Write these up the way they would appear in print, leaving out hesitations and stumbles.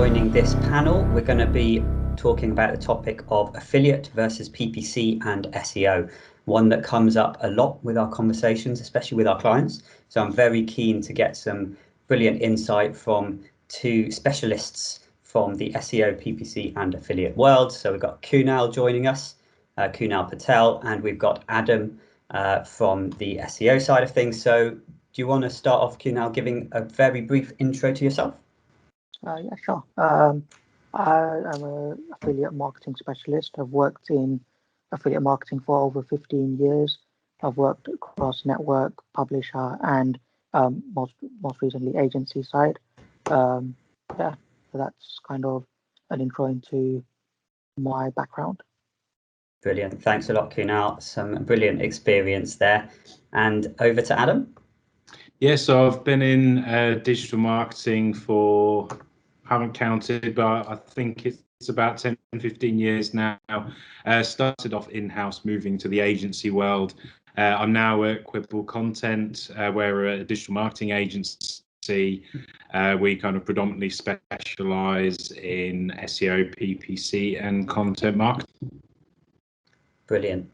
joining this panel. We're going to be talking about the topic of affiliate versus PPC and SEO, one that comes up a lot with our conversations, especially with our clients. So I'm very keen to get some brilliant insight from two specialists from the SEO, PPC and affiliate world. So we've got Kunal joining us, Kunal Patel, and we've got Adam from the SEO side of things. So do you want to start off, Kunal, giving a very brief intro to yourself? Yeah, sure. I'm an affiliate marketing specialist. I've worked in affiliate marketing for over 15 years. I've worked across network, publisher, and most recently agency side. Yeah, so that's kind of an intro into my background. Brilliant. Thanks a lot, Kunal. Some brilliant experience there. And over to Adam. Yeah, so I've been in digital marketing for, haven't counted, but I think it's about 10, 15 years now. Started off in-house, moving to the agency world. I'm now at Quibble Content, we're a digital marketing agency. We kind of predominantly specialize in SEO, PPC, and content marketing. Brilliant.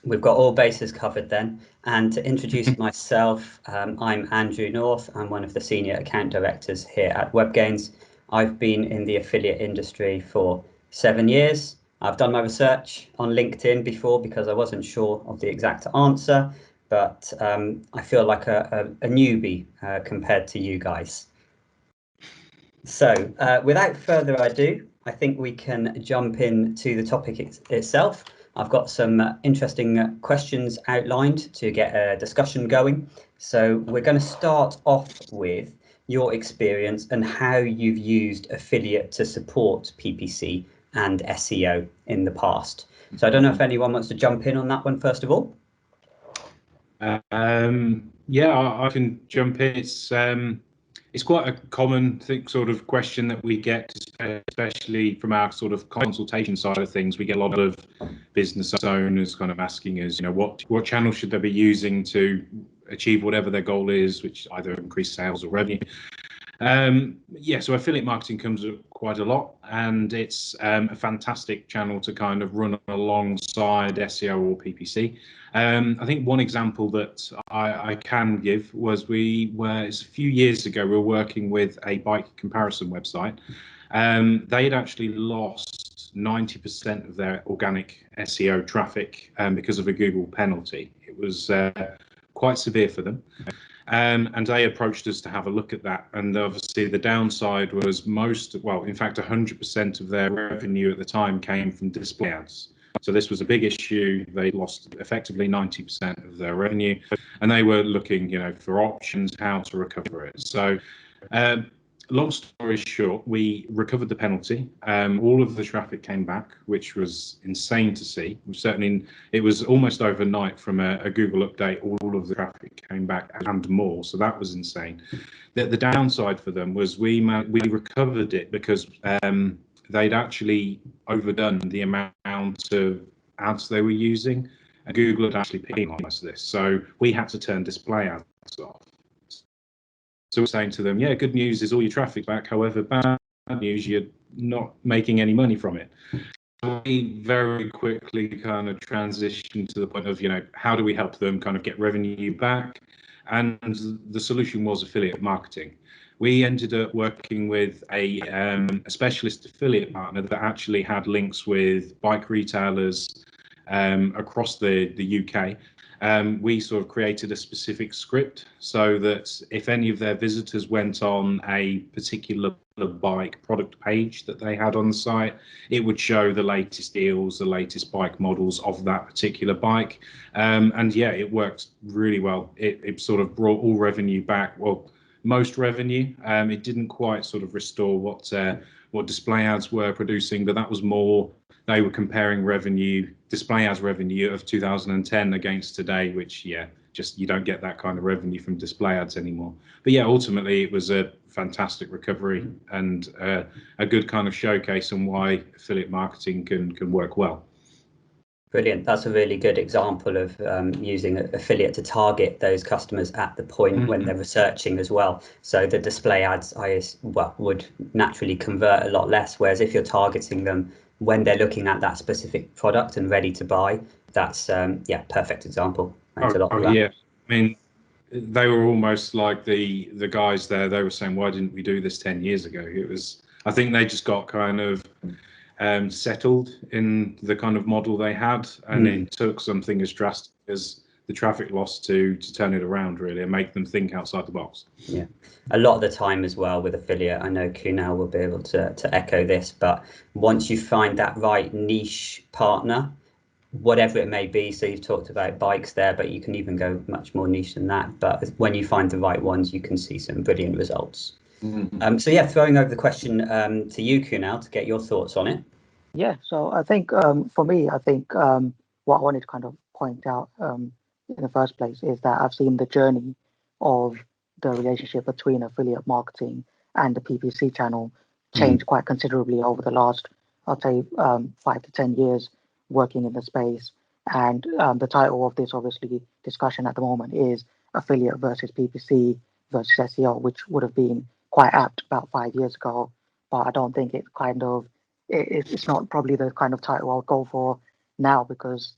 We've got all bases covered then. And to introduce myself, I'm Andrew North. I'm one of the senior account directors here at Webgains. I've been in the affiliate industry for 7 years. I've done my research on LinkedIn before because I wasn't sure of the exact answer, but I feel like a newbie compared to you guys. So without further ado, I think we can jump into the topic itself. I've got some interesting questions outlined to get a discussion going. So we're going to start off with your experience and how you've used affiliate to support PPC and SEO in the past. So I don't know if anyone wants to jump in on that one first of all. Yeah, I can jump in. It's quite a common sort of question that we get, especially from our sort of consultation side of things. We get a lot of business owners kind of asking us, what channel should they be using to achieve whatever their goal is, which either increase sales or revenue. Yeah, so affiliate marketing comes up quite a lot, and it's a fantastic channel to kind of run alongside SEO or PPC. I think one example that I can give was it's a few years ago, we were working with a bike comparison website. They had actually lost 90% of their organic SEO traffic because of a Google penalty. It was quite severe for them. And they approached us to have a look at that. And obviously the downside was in fact, 100% of their revenue at the time came from display ads. So this was a big issue. They lost effectively 90% of their revenue, and they were looking, for options, how to recover it. So long story short, we recovered the penalty. All of the traffic came back, which was insane to see. It was almost overnight from a Google update. All of the traffic came back and more. So that was insane. The downside for them was we recovered it because they'd actually overdone the amount of ads they were using, and Google had actually penalized this. So we had to turn display ads off. So we're saying to them, yeah, good news is all your traffic back. However, bad news, you're not making any money from it. So we very quickly kind of transitioned to the point of, how do we help them kind of get revenue back? And the solution was affiliate marketing. We ended up working with a specialist affiliate partner that actually had links with bike retailers across the UK. We sort of created a specific script so that if any of their visitors went on a particular bike product page that they had on the site, it would show the latest deals, the latest bike models of that particular bike. And yeah, it worked really well. It sort of brought all revenue back. Well, most revenue. It didn't quite sort of restore what display ads were producing, but that was more, they were comparing display ads revenue of 2010 against today, which, yeah, just you don't get that kind of revenue from display ads anymore. But yeah, ultimately it was a fantastic recovery and a good kind of showcase on why affiliate marketing can work well. Brilliant. That's a really good example of using affiliate to target those customers at the point when they're researching as well. So the display ads would naturally convert a lot less, whereas if you're targeting them when they're looking at that specific product and ready to buy, that's perfect example. Thanks a lot for that. Yeah, I mean, they were almost like the guys there. They were saying, why didn't we do this 10 years ago? It was, I think they just got kind of settled in the kind of model they had, and it took something as drastic as the traffic loss to turn it around really and make them think outside the box. Yeah, a lot of the time as well with affiliate, I know Kunal will be able to echo this, but once you find that right niche partner, whatever it may be, so you've talked about bikes there, but you can even go much more niche than that, but when you find the right ones, you can see some brilliant results. So yeah, throwing over the question to you, Kunal, to get your thoughts on it. Yeah, so I think for me, I think what I wanted to kind of point out in the first place is that I've seen the journey of the relationship between affiliate marketing and the PPC channel change quite considerably over the last, I'd say, 5 to 10 years working in the space. And the title of this, obviously, discussion at the moment is affiliate versus PPC versus SEO, which would have been quite apt about 5 years ago. But I don't think it's not probably the kind of title I'll go for now, because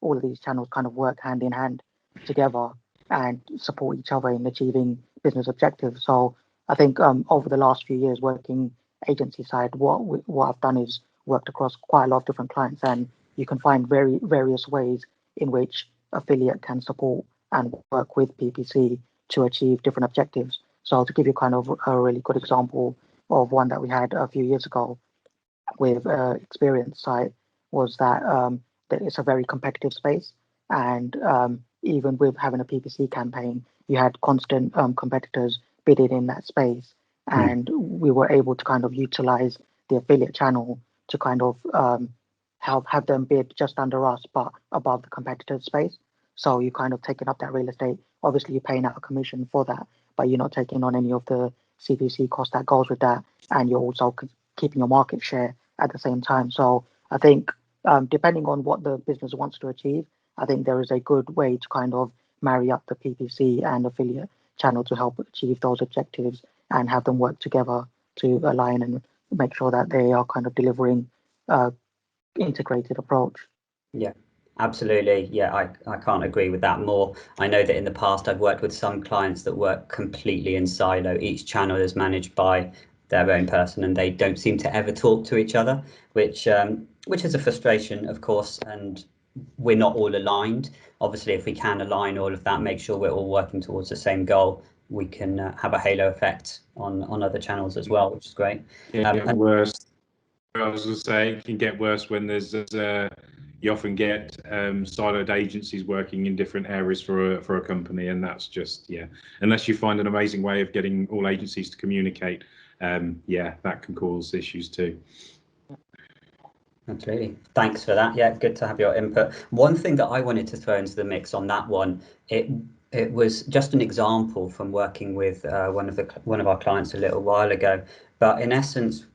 all of these channels kind of work hand in hand together and support each other in achieving business objectives. So I think over the last few years working agency side, what I've done is worked across quite a lot of different clients, and you can find various ways in which affiliate can support and work with PPC to achieve different objectives. So to give you kind of a really good example of one that we had a few years ago with Experience site was that it's a very competitive space, and even with having a PPC campaign, you had constant competitors bidding in that space, and we were able to kind of utilize the affiliate channel to kind of have them bid just under us but above the competitor's space. So you kind of taking up that real estate. Obviously, you're paying out a commission for that, but you're not taking on any of the CPC cost that goes with that, and you're also keeping your market share at the same time. So I think depending on what the business wants to achieve, I think there is a good way to kind of marry up the PPC and affiliate channel to help achieve those objectives and have them work together to align and make sure that they are kind of delivering integrated approach. Yeah, absolutely. Yeah, I can't agree with that more. I know that in the past I've worked with some clients that work completely in silo. Each channel is managed by their own person and they don't seem to ever talk to each other, which is a frustration, of course, and we're not all aligned. Obviously, if we can align all of that, make sure we're all working towards the same goal, we can have a halo effect on other channels as well, which is great. And worse, I was going to say, it can get worse when there's you often get siloed agencies working in different areas for a company, and that's just, unless you find an amazing way of getting all agencies to communicate, that can cause issues too. Absolutely. Thanks for that. Yeah, good to have your input. One thing that I wanted to throw into the mix on that one, it was just an example from working with one of our clients a little while ago, but in essence,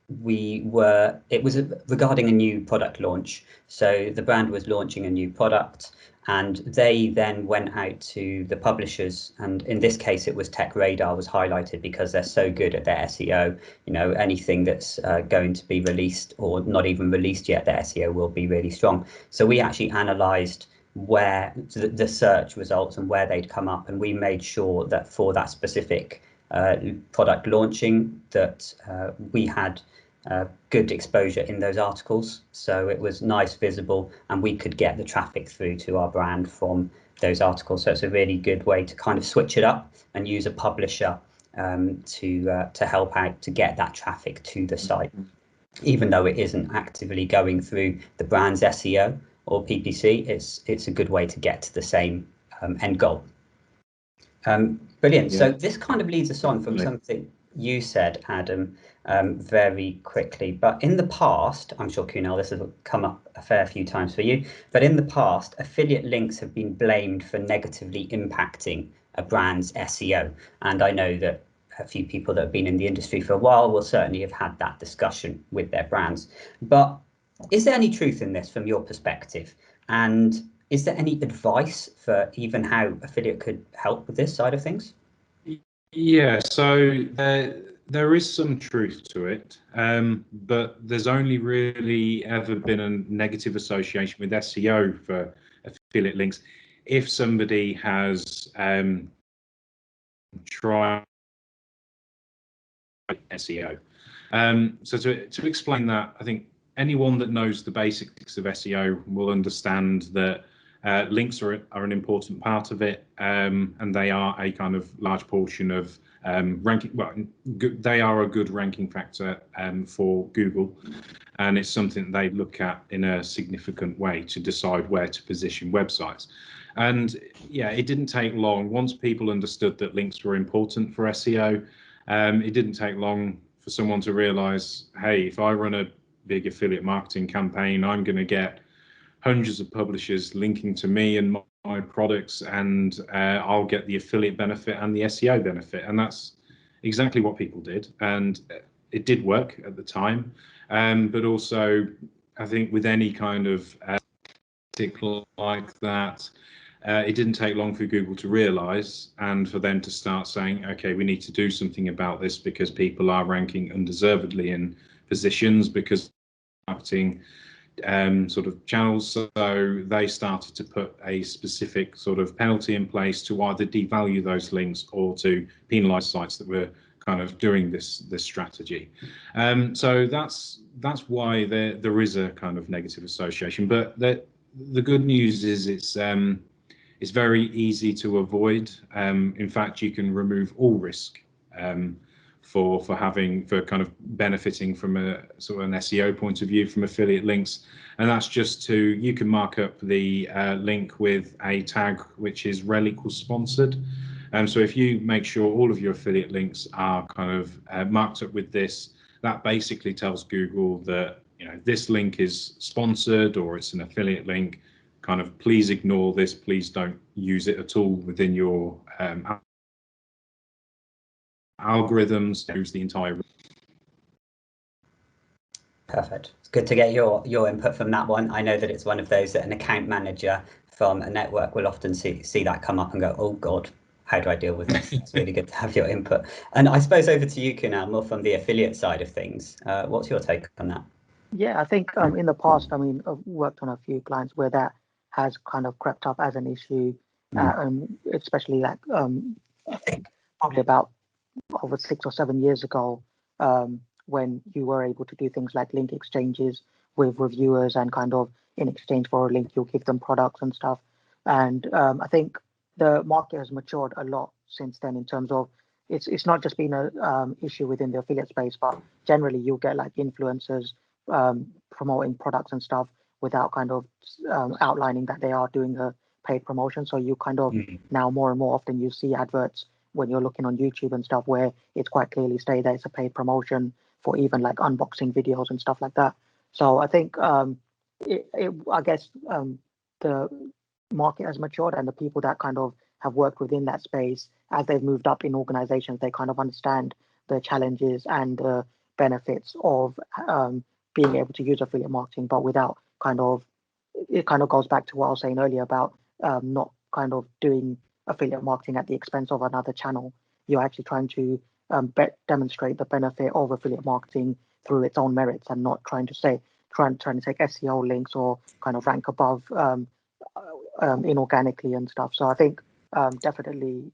it was regarding a new product launch. So the brand was launching a new product, and they then went out to the publishers, and in this case it was Tech Radar was highlighted because they're so good at their SEO. You know, anything that's going to be released or not even released yet, their SEO will be really strong. So we actually analyzed where the search results and where they'd come up, and we made sure that for that specific product launching that we had good exposure in those articles, so it was nice, visible, and we could get the traffic through to our brand from those articles. So it's a really good way to kind of switch it up and use a publisher to help out to get that traffic to the site, even though it isn't actively going through the brand's SEO or PPC. It's a good way to get to the same end goal. Brilliant. So this kind of leads us on from something you said, Adam, very quickly. But in the past, I'm sure, Kunal, this has come up a fair few times for you, but in the past, affiliate links have been blamed for negatively impacting a brand's SEO. And I know that a few people that have been in the industry for a while will certainly have had that discussion with their brands. But Is there any truth in this from your perspective? And is there any advice for even how affiliate could help with this side of things? Yeah, so there is some truth to it, but there's only really ever been a negative association with SEO for affiliate links if somebody has tried SEO. So to explain that, I think anyone that knows the basics of SEO will understand that links are an important part of it, and they are a kind of large portion of ranking. Well, they are a good ranking factor for Google, and it's something they look at in a significant way to decide where to position websites. And yeah, it didn't take long. Once people understood that links were important for SEO, it didn't take long for someone to realize, hey, if I run a big affiliate marketing campaign, I'm going to get hundreds of publishers linking to me and my products, and I'll get the affiliate benefit and the SEO benefit. And that's exactly what people did. And it did work at the time. But also, I think with any kind of like that, it didn't take long for Google to realize and for them to start saying, okay, we need to do something about this because people are ranking undeservedly in positions because marketing sort of channels. So they started to put a specific sort of penalty in place to either devalue those links or to penalize sites that were kind of doing this strategy. So that's why there is a kind of negative association. But the good news is it's very easy to avoid. In fact, you can remove all risk for kind of benefiting from a sort of an SEO point of view from affiliate links, and that's just you can mark up the link with a tag which is rel equals sponsored. So if you make sure all of your affiliate links are kind of marked up with this, that basically tells Google that this link is sponsored or it's an affiliate link. Kind of please ignore this. Please don't use it at all within your algorithms. Use the entire. Perfect. It's good to get your input from that one. I know that it's one of those that an account manager from a network will often see that come up and go, oh God, how do I deal with this? It's really good to have your input. And I suppose over to you, Kunal, more from the affiliate side of things. What's your take on that? Yeah, I think in the past, I mean, I've worked on a few clients where that has kind of crept up as an issue, especially like I think probably about over 6 or 7 years ago, when you were able to do things like link exchanges with reviewers and kind of in exchange for a link, you'll give them products and stuff. And I think the market has matured a lot since then in terms of it's not just been a issue within the affiliate space, but generally you'll get like influencers promoting products and stuff without kind of outlining that they are doing a paid promotion. So you kind of now more and more often you see adverts when you're looking on YouTube and stuff where it's quite clearly stated that it's a paid promotion for even like unboxing videos and stuff like that. So I think I guess the market has matured, and the people that kind of have worked within that space as they've moved up in organizations, they kind of understand the challenges and the benefits of being able to use affiliate marketing, but without kind of, it kind of goes back to what I was saying earlier about not kind of doing affiliate marketing at the expense of another channel. You're actually trying to demonstrate the benefit of affiliate marketing through its own merits, and not trying to take SEO links or kind of rank above inorganically and stuff. So I think definitely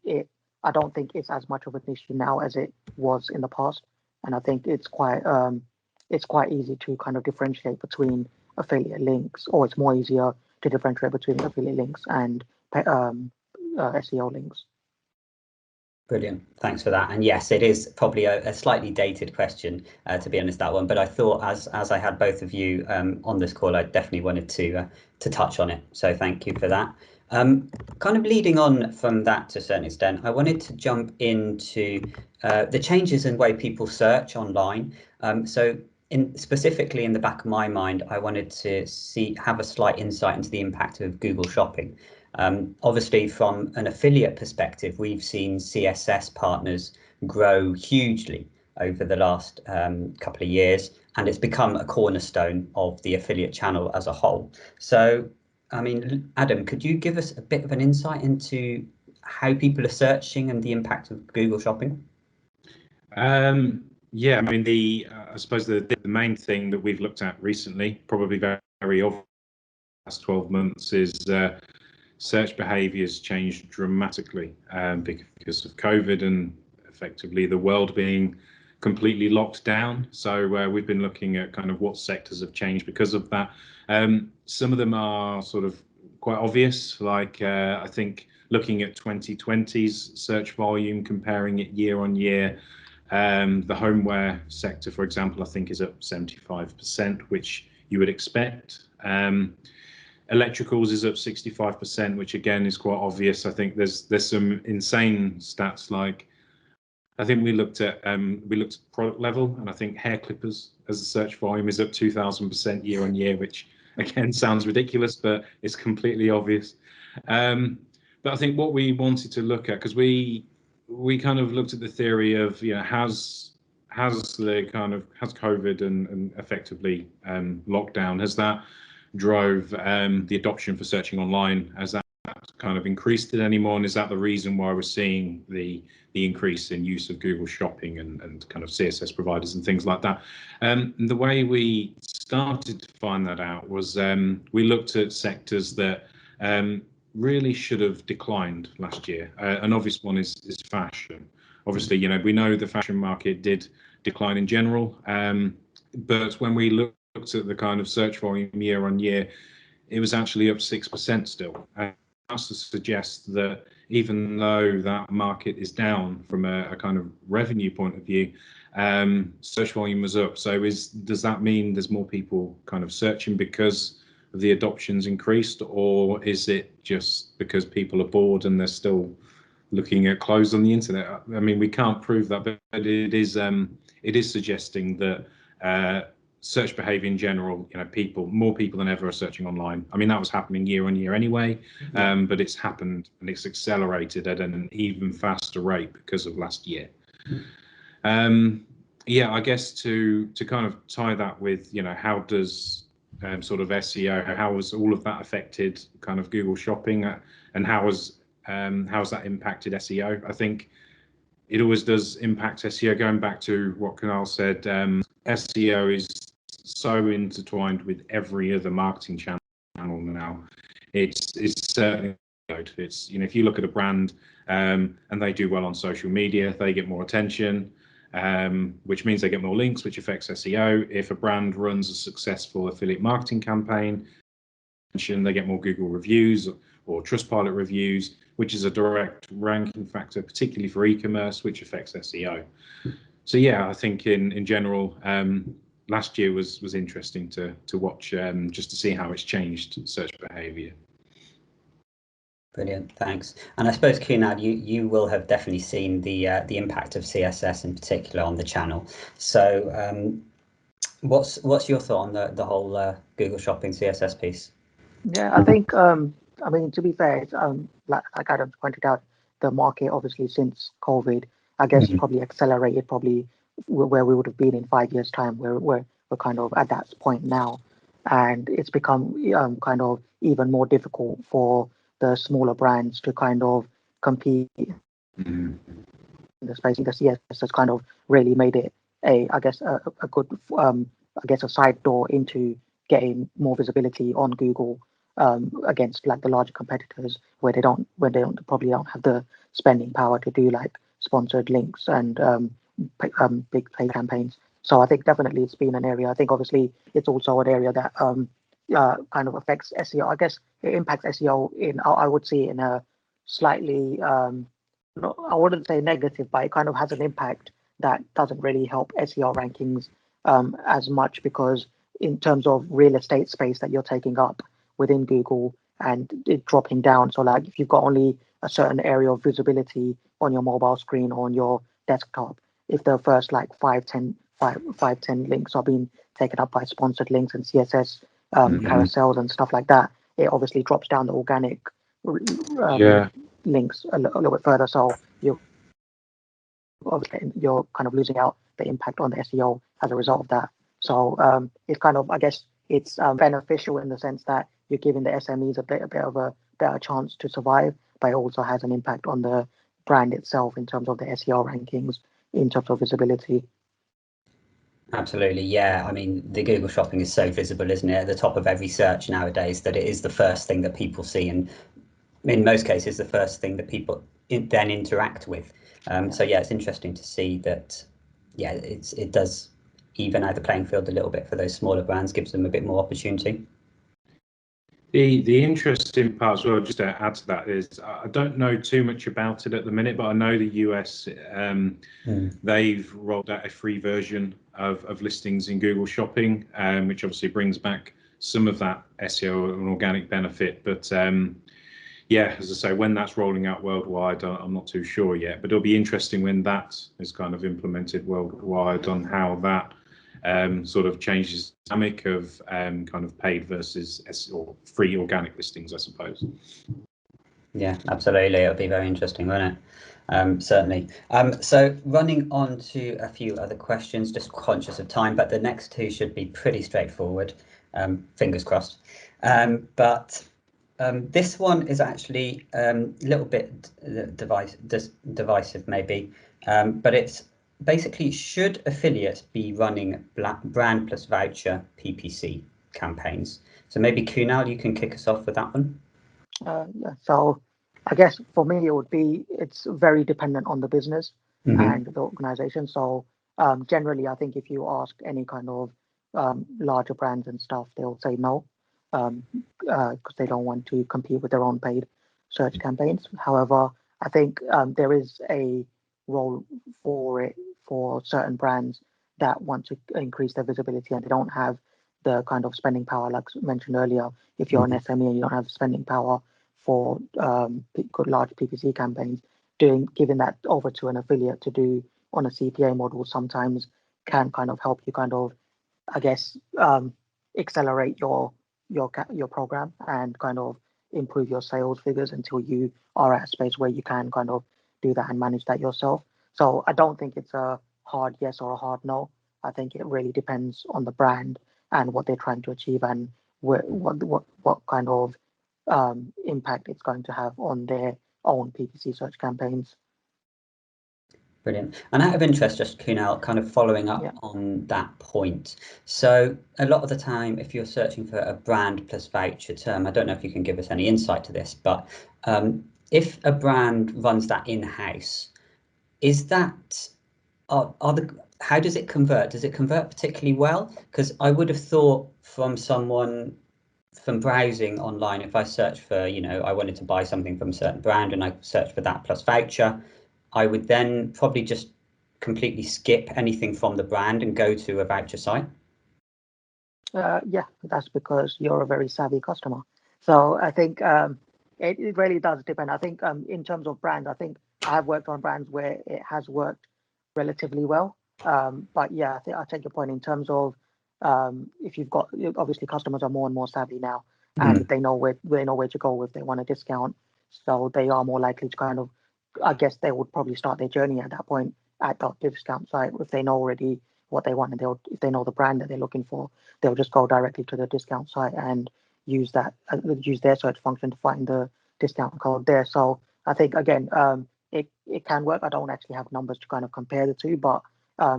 I don't think it's as much of an issue now as it was in the past, and I think it's quite easy to kind of differentiate between affiliate links, or it's more easier to differentiate between affiliate links and SEO links. Brilliant, thanks for that. And yes, it is probably a slightly dated question, to be honest, that one. But I thought as I had both of you on this call, I definitely wanted to touch on it. So thank you for that. Kind of leading on from that to a certain extent, I wanted to jump into the changes in the way people search online. So specifically in the back of my mind, I wanted to have a slight insight into the impact of Google Shopping. Obviously, from an affiliate perspective, we've seen CSS partners grow hugely over the last couple of years. and it's become a cornerstone of the affiliate channel as a whole. So, I mean, Adam, could you give us a bit of an insight into how people are searching and the impact of Google Shopping? Yeah, I mean, I suppose the main thing that we've looked at recently, probably very obvious, last 12 months, is search behaviours changed dramatically because of COVID and effectively the world being completely locked down. So we've been looking at kind of what sectors have changed because of that. Some of them are sort of quite obvious, like I think looking at 2020's search volume, comparing it year on year. The homeware sector, for example, I think is up 75%, which you would expect. Electricals is up 65%, which again is quite obvious. I think there's some insane stats, like I think we looked at product level, and I think hair clippers as a search volume is up 2000% year on year, which again sounds ridiculous, but it's completely obvious. But I think what we wanted to look at, because we kind of looked at the theory of, you know, has COVID and effectively lockdown, has that drove the adoption for searching online? Has that kind of increased it anymore? And is that the reason why we're seeing the increase in use of Google Shopping and kind of CSS providers and things like that? The way we started to find that out was we looked at sectors that really should have declined last year. An obvious one is fashion. Obviously, you know, we know the fashion market did decline in general, but when we looked at the kind of search volume year on year, it was actually up 6% still. That's to suggest that even though that market is down from a kind of revenue point of view, search volume was up. So does that mean there's more people kind of searching because of the adoptions increased, or is it just because people are bored and they're still looking at clothes on the internet? I mean, we can't prove that, but it is suggesting that search behavior in general, you know, more people than ever are searching online. I mean, that was happening year on year anyway, but it's happened and it's accelerated at an even faster rate because of last year. Yeah, I guess to kind of tie that with, you know, how does sort of SEO, how has all of that affected kind of Google Shopping, and how's that impacted SEO? I think it always does impact SEO. Going back to what Kunal said, SEO is so intertwined with every other marketing channel now. It's certainly, it's, you know, if you look at a brand and they do well on social media, they get more attention, which means they get more links, which affects SEO. If a brand runs a successful affiliate marketing campaign, they get more Google reviews or Trustpilot reviews, which is a direct ranking factor, particularly for e-commerce, which affects SEO. So yeah, I think in general, last year was interesting to watch, just to see how it's changed search behavior. Brilliant, thanks. And I suppose, Kunal, you will have definitely seen the impact of CSS in particular on the channel. So what's your thought on the whole Google Shopping CSS piece? Yeah, I think, I mean, to be fair, it's, like Adam pointed out, the market obviously since COVID, I guess, probably accelerated probably where we would have been in 5 years' time, where we're kind of at that point now. And it's become kind of even more difficult for the smaller brands to kind of compete in the space. The CSS has kind of really made it a good, a side door into getting more visibility on Google against like the larger competitors, where they probably don't have the spending power to do like sponsored links and big paid campaigns. So I think definitely it's been an area. I think obviously it's also an area that kind of affects SEO. I guess it impacts SEO in, I would say, in a slightly, I wouldn't say negative, but it kind of has an impact that doesn't really help SEO rankings as much, because in terms of real estate space that you're taking up within Google and it dropping down. So like if you've got only a certain area of visibility on your mobile screen or on your desktop, if the first like 5-10 links are being taken up by sponsored links and CSS carousels and stuff like that, it obviously drops down the organic links a little bit further. So you're kind of losing out the impact on the SEO as a result of that. So it's kind of, I guess, it's beneficial in the sense that you're giving the SMEs a bit of a better chance to survive, but it also has an impact on the brand itself in terms of the SEO rankings, in terms of visibility. Absolutely, yeah. I mean, the Google Shopping is so visible, isn't it, at the top of every search nowadays, that it is the first thing that people see, and in most cases, the first thing that people then interact with. So yeah, it's interesting to see that. Yeah, it does even out the playing field a little bit for those smaller brands, gives them a bit more opportunity. The interesting part as well, just to add to that, is I don't know too much about it at the minute, but I know the US, they've rolled out a free version of listings in Google Shopping, which obviously brings back some of that SEO and organic benefit. But yeah, as I say, when that's rolling out worldwide, I'm not too sure yet, but it'll be interesting when that is kind of implemented worldwide on how that sort of changes the dynamic of kind of paid versus or free organic listings, I suppose. Yeah, absolutely. It'll be very interesting, won't it? Certainly. So running on to a few other questions, just conscious of time, but the next two should be pretty straightforward. Fingers crossed. But this one is actually a little bit divisive, maybe, but it's basically, should affiliates be running brand plus voucher PPC campaigns? So maybe Kunal, you can kick us off with that one. So I guess for me, it's very dependent on the business and the organization. So generally, I think if you ask any kind of larger brands and stuff, they'll say no, because they don't want to compete with their own paid search campaigns. However, I think there is a role for it for certain brands that want to increase their visibility and they don't have the kind of spending power, like mentioned earlier. If you're an SME and you don't have spending power for good large PPC campaigns, giving that over to an affiliate to do on a CPA model sometimes can kind of help you kind of, I guess, accelerate your program and kind of improve your sales figures until you are at a space where you can kind of do that and manage that yourself. So I don't think it's a hard yes or a hard no. I think it really depends on the brand and what they're trying to achieve and what kind of impact it's going to have on their own PPC search campaigns. Brilliant. And out of interest, just Kunal, kind of following up on that point. So a lot of the time, if you're searching for a brand plus voucher term, I don't know if you can give us any insight to this, but if a brand runs that in-house, is that how does it convert? Does it convert particularly well? Because I would have thought from browsing online, if I search for, I wanted to buy something from a certain brand and I search for that plus voucher, I would then probably just completely skip anything from the brand and go to a voucher site. Yeah, that's because you're a very savvy customer. So I think it really does depend. I think in terms of brands, I think I have worked on brands where it has worked relatively well. But yeah, I think I take your point in terms of if you've got, obviously customers are more and more savvy now, and they know where to go if they want a discount. So they are more likely to kind of, I guess they would probably start their journey at that point at that discount site if they know already what they want, and if they know the brand that they're looking for, they'll just go directly to the discount site and use their search function to find the discount code there. So I think again, it can work. I don't actually have numbers to kind of compare the two, but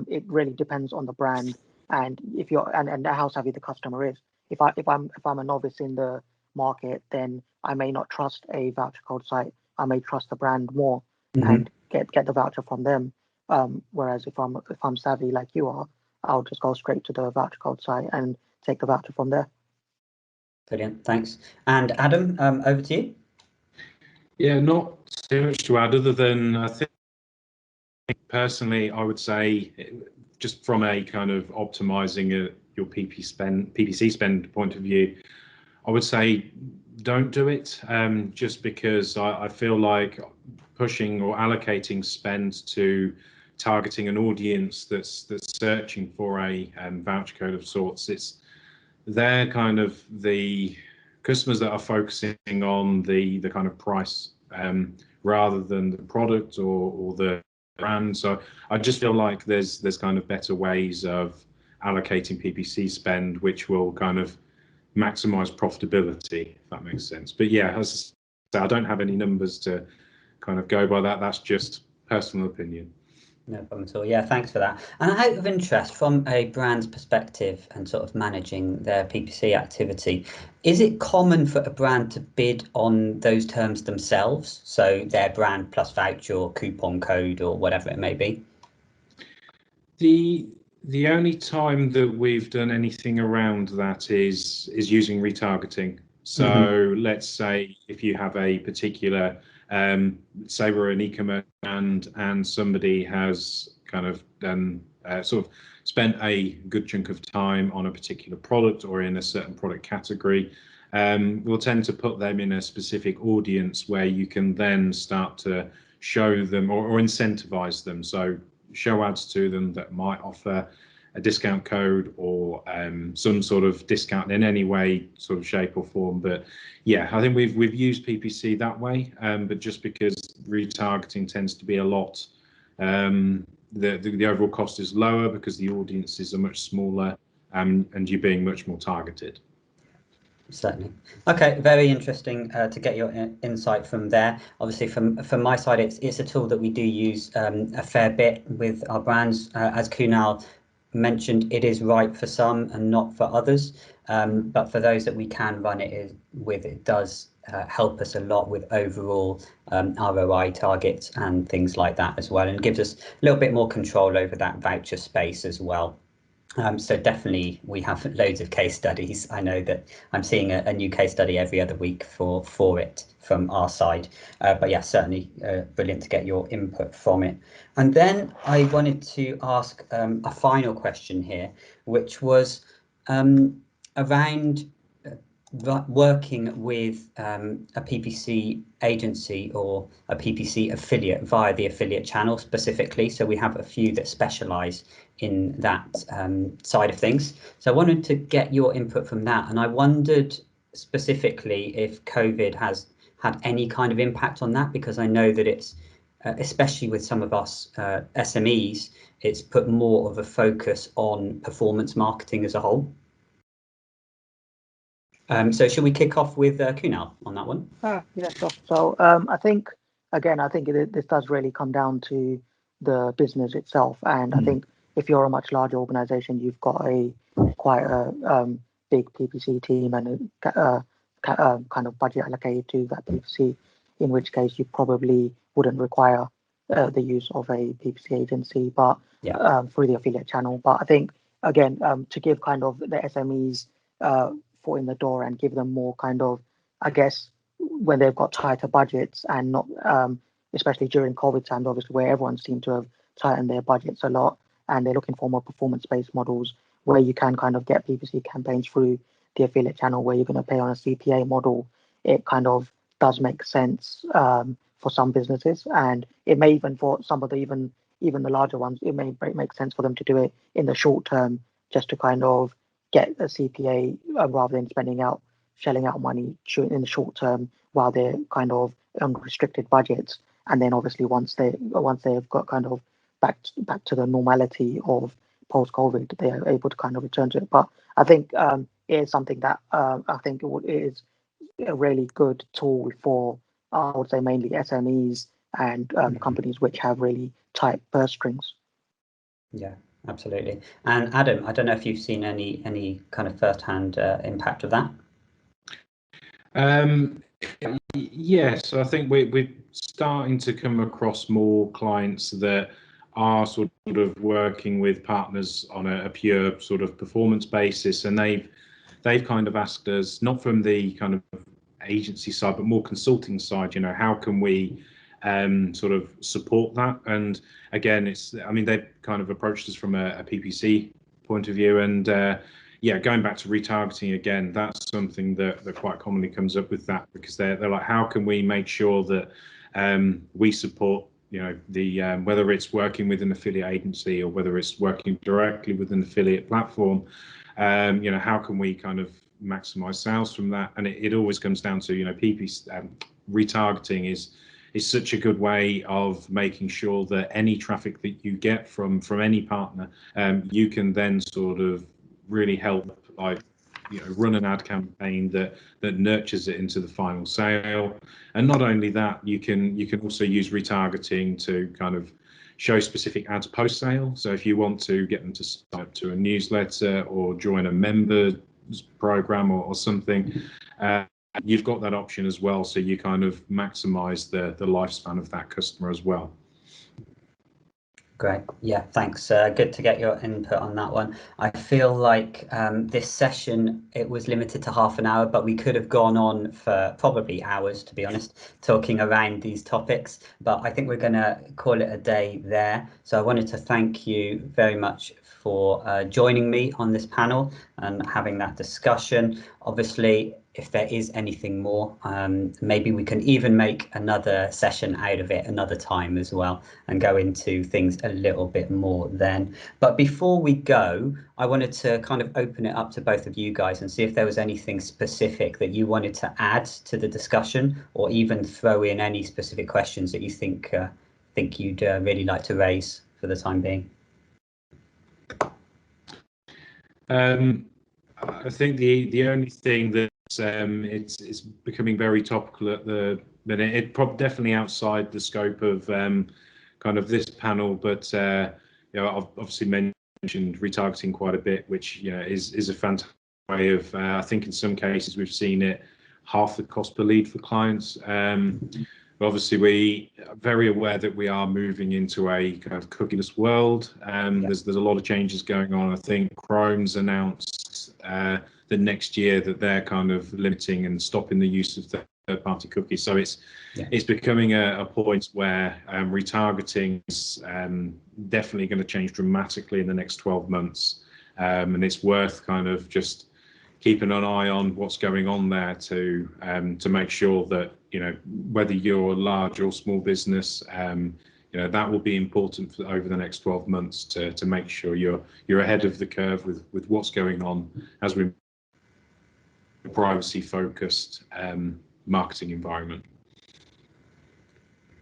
it really depends on the brand and if you're and how savvy the customer is. If I'm a novice in the market, then I may not trust a voucher code site. I may trust the brand more and get the voucher from them. Whereas if I'm savvy like you are, I'll just go straight to the voucher code site and take the voucher from there. Brilliant, thanks. And Adam, over to you. Yeah, not too much to add other than I think personally I would say just from a kind of optimizing your PPC spend point of view, I would say don't do it, just because I feel like pushing or allocating spend to targeting an audience that's searching for a voucher code of sorts, they're kind of the customers that are focusing on the kind of price rather than the product or the brand. So I just feel like there's kind of better ways of allocating PPC spend, which will kind of maximize profitability, if that makes sense. But yeah, as I say, I don't have any numbers to kind of go by that. That's just personal opinion. No problem at all. Yeah, thanks for that. And out of interest, from a brand's perspective and sort of managing their PPC activity, is it common for a brand to bid on those terms themselves? So their brand plus voucher or coupon code or whatever it may be? The only time that we've done anything around that is using retargeting. So let's say if you have a particular, say we're an e-commerce brand and somebody has kind of done sort of spent a good chunk of time on a particular product or in a certain product category, we'll tend to put them in a specific audience where you can then start to show them or incentivize them. So show ads to them that might offer a discount code or some sort of discount in any way, sort of shape or form. But yeah, I think we've used PPC that way, but just because retargeting tends to be a lot, the overall cost is lower because the audiences are much smaller, and you're being much more targeted. Certainly. Okay, very interesting to get your insight from there. Obviously, from my side, it's a tool that we do use a fair bit with our brands. As Kunal mentioned, it is right for some and not for others. But for those that we can run it with, it does help us a lot with overall ROI targets and things like that as well, and gives us a little bit more control over that voucher space as well. So definitely we have loads of case studies. I know that I'm seeing a new case study every other week for it from our side. But yeah, certainly brilliant to get your input from it. And then I wanted to ask a final question here, which was around working with a PPC agency or a PPC affiliate via the affiliate channel specifically. So we have a few that specialize in that side of things. So I wanted to get your input from that. And I wondered specifically if COVID has had any kind of impact on that, because I know that it's, especially with some of us SMEs, it's put more of a focus on performance marketing as a whole. So should we kick off with Kunal on that one? Yeah, sure. So I think, again, this does really come down to the business itself. And I think if you're a much larger organization, you've got quite a big PPC team and a kind of budget allocated to that PPC, in which case you probably wouldn't require the use of a PPC agency, but through the affiliate channel. But I think, again, to give kind of the SMEs foot in the door and give them more kind of, I guess, when they've got tighter budgets and not, especially during COVID times, obviously, where everyone seemed to have tightened their budgets a lot, and they're looking for more performance-based models where you can kind of get PPC campaigns through the affiliate channel where you're going to pay on a CPA model. It kind of does make sense for some businesses, and it may even for some of the even the larger ones, it may make sense for them to do it in the short term just to kind of get a CPA rather than shelling out money in the short term while they're kind of on restricted budgets. And then obviously once they've got kind of back to the normality of post-COVID, they are able to kind of return to it. But I think it is something that I think it is a really good tool for, I would say, mainly SMEs and companies which have really tight purse strings. Yeah, absolutely. And Adam, I don't know if you've seen any kind of first-hand impact of that. Yes, I think we're starting to come across more clients that are sort of working with partners on a pure sort of performance basis, and they've kind of asked us, not from the kind of agency side, but more consulting side, how can we sort of support that? And again, they've kind of approached us from a PPC point of view, and going back to retargeting again, that's something that quite commonly comes up with that, because they're like, how can we make sure that we support the whether it's working with an affiliate agency or whether it's working directly with an affiliate platform, how can we kind of maximize sales from that? And it always comes down to PPC retargeting is such a good way of making sure that any traffic that you get from any partner, you can then sort of really help, like, run an ad campaign that nurtures it into the final sale. And not only that, you can also use retargeting to kind of show specific ads post sale. So if you want to get them to sign up to a newsletter or join a members program or something, you've got that option as well. So you kind of maximize the lifespan of that customer as well. Great. Yeah, thanks. Good to get your input on that one. I feel like this session, it was limited to half an hour, but we could have gone on for probably hours, to be honest, talking around these topics. But I think we're going to call it a day there. So I wanted to thank you very much for joining me on this panel and having that discussion. Obviously, if there is anything more, maybe we can even make another session out of it another time as well and go into things a little bit more then. But before we go, I wanted to kind of open it up to both of you guys and see if there was anything specific that you wanted to add to the discussion, or even throw in any specific questions that you think you'd really like to raise for the time being. I think the only thing that it's becoming very topical at the minute, it definitely outside the scope of kind of this panel, but I've obviously mentioned retargeting quite a bit, which is a fantastic way of I think in some cases we've seen it half the cost per lead for clients. But obviously we are very aware that we are moving into a kind of cookieless world. There's a lot of changes going on. I think Chrome's announced the next year that they're kind of limiting and stopping the use of third-party cookies. So it's becoming a point where retargeting is definitely going to change dramatically in the next 12 months. And it's worth kind of just keeping an eye on what's going on there to make sure that, whether you're a large or small business, that will be important for over the next 12 months to make sure you're ahead of the curve with what's going on as we privacy focused marketing environment.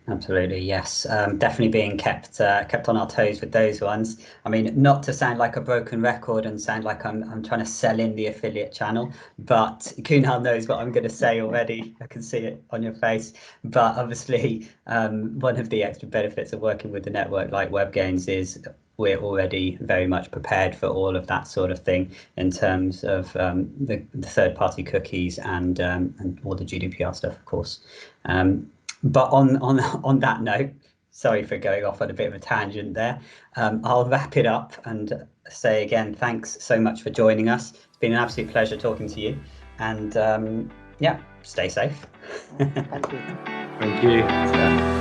Absolutely, yes. Definitely being kept on our toes with those ones. I mean, not to sound like a broken record and sound like I'm trying to sell in the affiliate channel, but Kunal knows what I'm going to say already. I can see it on your face. But obviously, one of the extra benefits of working with the network like Webgains is we're already very much prepared for all of that sort of thing in terms of the third-party cookies and all the GDPR stuff, of course. But on that note, sorry for going off on a bit of a tangent there. I'll wrap it up and say again, thanks so much for joining us. It's been an absolute pleasure talking to you. And yeah, stay safe. Thank you. Thank you.